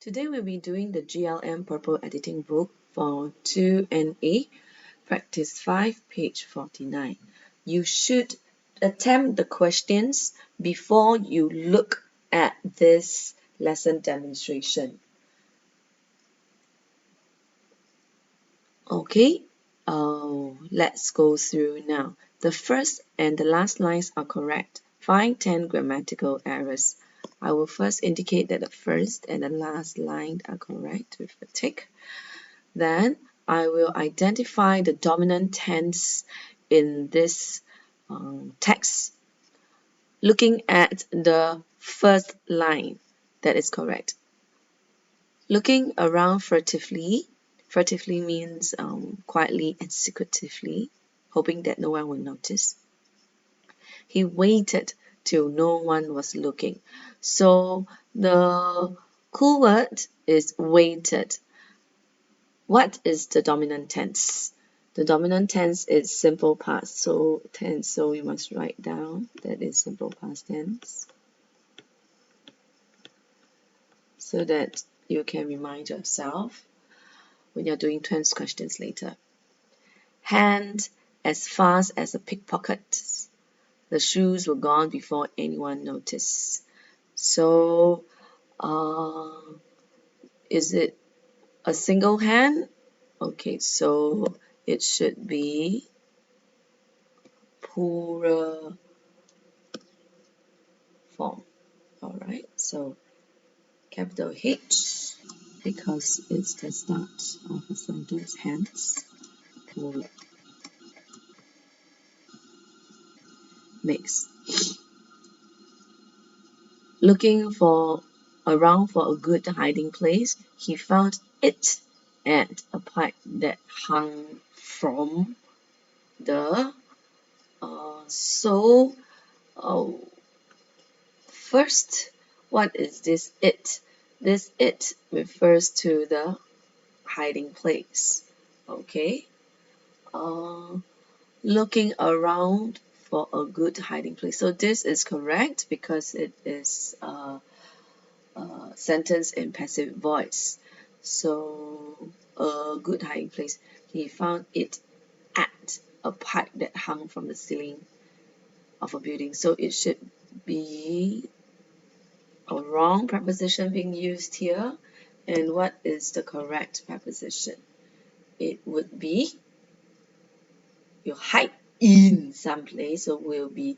Today we'll be doing the GLM Purple Editing book for 2NA, Practice 5, page 49. You should attempt the questions before you look at this lesson demonstration. Okay, let's go through now. The first and the last lines are correct. Find 10 grammatical errors. I will first indicate that the first and the last line are correct with a tick. Then I will identify the dominant tense in this text. Looking at the first line, that is correct. Looking around furtively. Furtively means quietly and secretively, hoping that no one will notice. He waited till no one was looking. So the cool word is waited. What is the dominant tense? The dominant tense is simple past tense, so you must write down that is simple past tense so that you can remind yourself when you're doing tense questions later. Hand as fast as a pickpocket. The shoes were gone before anyone noticed. So, is it a single hand? Okay, so it should be plural form. Alright, so capital H because it's the start of a sentence, hence plural. Next, looking around for a good hiding place, he found it at a pipe that hung from the first, what is this it? This it refers to the hiding place. Okay. Looking around for a good hiding place. So this is correct because it is a sentence in passive voice. So a good hiding place. He found it at a pipe that hung from the ceiling of a building. So it should be a wrong preposition being used here. And what is the correct preposition? It would be you hide in some place, so we'll be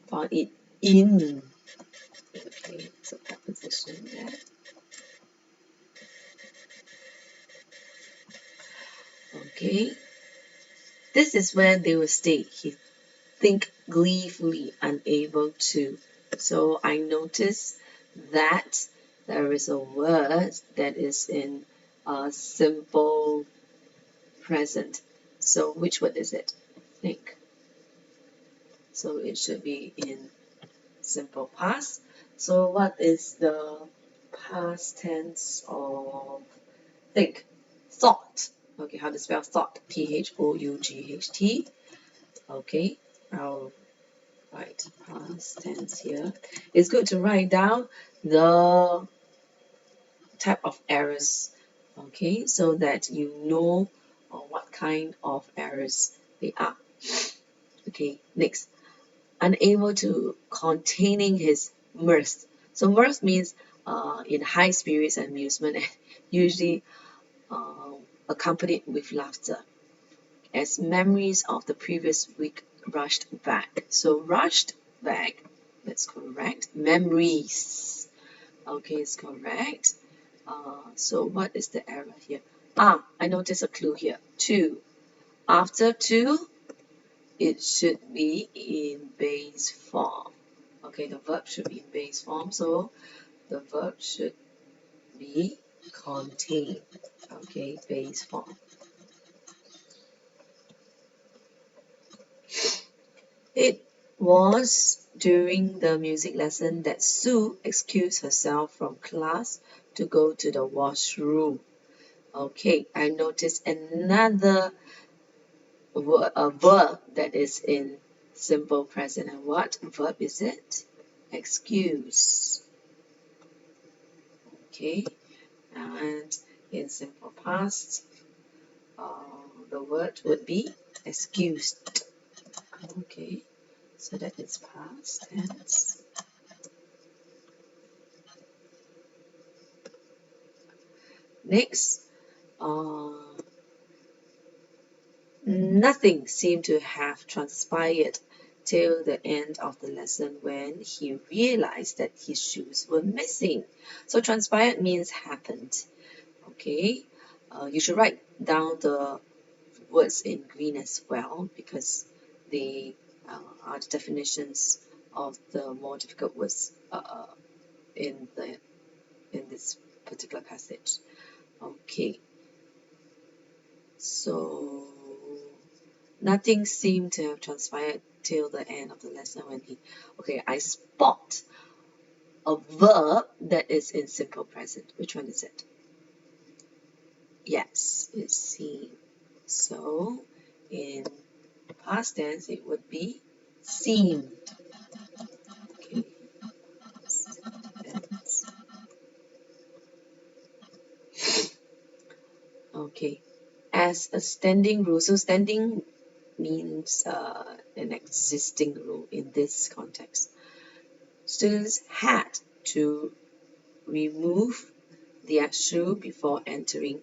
found it in. Okay, so preposition there. Okay, this is where they will stay. He think gleefully, unable to. So I notice that there is a word that is in a simple present. So which word is it? Think. So it should be in simple past. So what is the past tense of think? Thought. Okay, how to spell thought? T-H-O-U-G-H-T. Okay, I'll write past tense here. It's good to write down the type of errors, okay, so that you know what kind of errors they are. Okay, next. Unable to containing his mirth. So mirth means in high spirits and amusement, usually accompanied with laughter, as memories of the previous week rushed back. So rushed back, that's correct. Memories, okay, it's correct. So what is the error here? I noticed a clue here. To. After to, it should be in base form. Okay, the verb should be in base form, so the verb should be contain. Okay, base form. It was during the music lesson that Sue excused herself from class to go to the washroom. Okay, I noticed another verb that is in simple present. And what verb is it? Excuse. Okay, in simple past, the word would be excused. Okay, so that is past tense. Next, nothing seemed to have transpired till the end of the lesson when he realized that his shoes were missing. So transpired means happened. Okay, you should write down the words in green as well because they are the definitions of the more difficult words in this particular passage. Okay, so nothing seemed to have transpired till the end of the lesson when he. Okay, I spot a verb that is in simple present. Which one is it? Yes, it's seen. So in past tense, it would be seen. Okay. Okay. As a standing rule, so standing means an existing rule in this context. Students had to remove their shoe before entering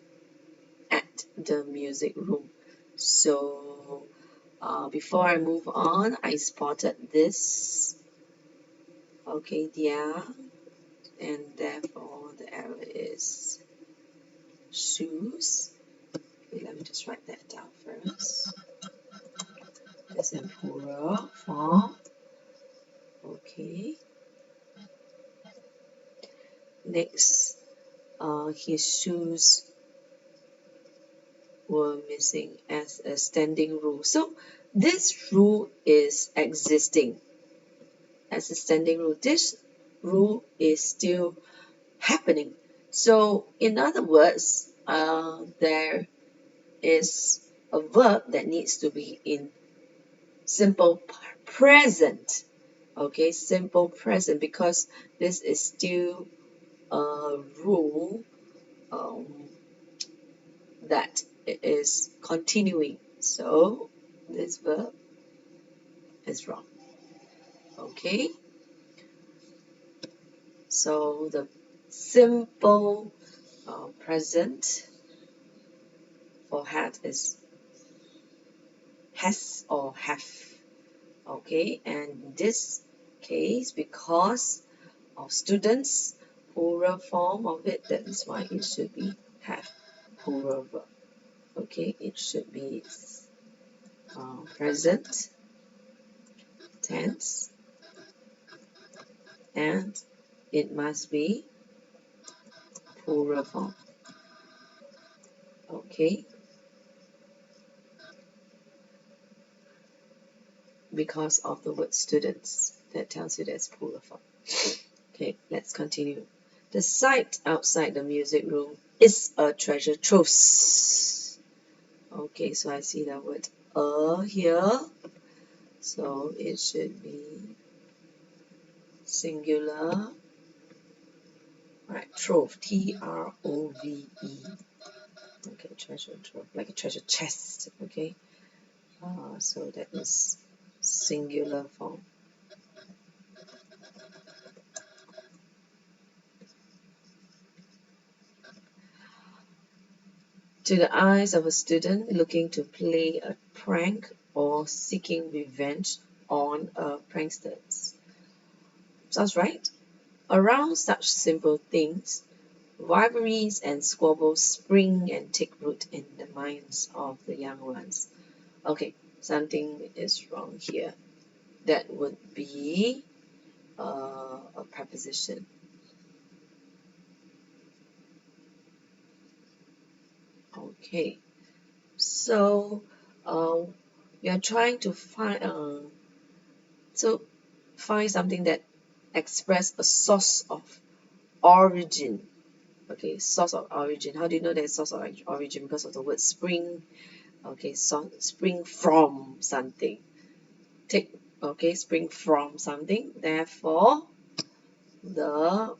at the music room. So before I move on, I spotted this. Okay, yeah, and therefore the error is shoes. Okay, let me just write that down first. It's in plural form. Okay. Next, his shoes were missing as a standing rule. So this rule is existing as a standing rule. This rule is still happening. So in other words, there is a verb that needs to be in simple present. Okay, simple present because this is still a rule that is continuing. So this verb is wrong. Okay, so the simple present for had is has or have. Okay, and in this case, because of students, plural form of it, that is why it should be have plural verb. Okay, it should be present tense and it must be plural form. Okay, because of the word students, that tells you that's plural form. Okay, let's continue. The site outside the music room is a treasure trove. Okay, so I see the word here, so it should be singular. Right, trove, Trove. Okay, treasure trove, like a treasure chest. Okay, so that is singular form. To the eyes of a student looking to play a prank or seeking revenge on a prankster. Sounds right? Around such simple things, rivalries and squabbles spring and take root in the minds of the young ones. Okay, something is wrong here. That would be a preposition. Okay, so we are trying to find find something that express a source of origin. Okay, source of origin. How do you know that source of origin? Because of the word spring. Okay, so spring from something. Spring from something. Therefore, the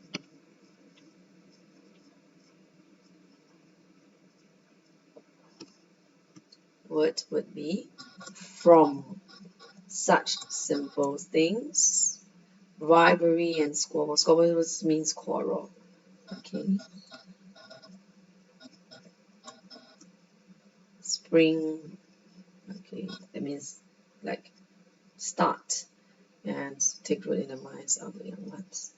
word would be from. Such simple things. Rivalry and squabble. Squabble means quarrel. Okay. Spring. Okay. That means like start and take root in the minds of the young ones.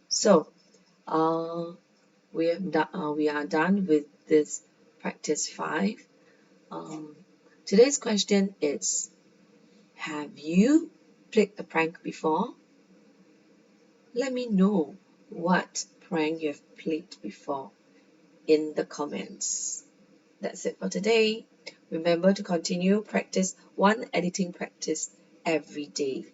So, we are done with this practice 5. Today's question is: have you played a prank before? Let me know what prank you have played before in the comments. That's it for today. Remember to continue practice one editing practice every day.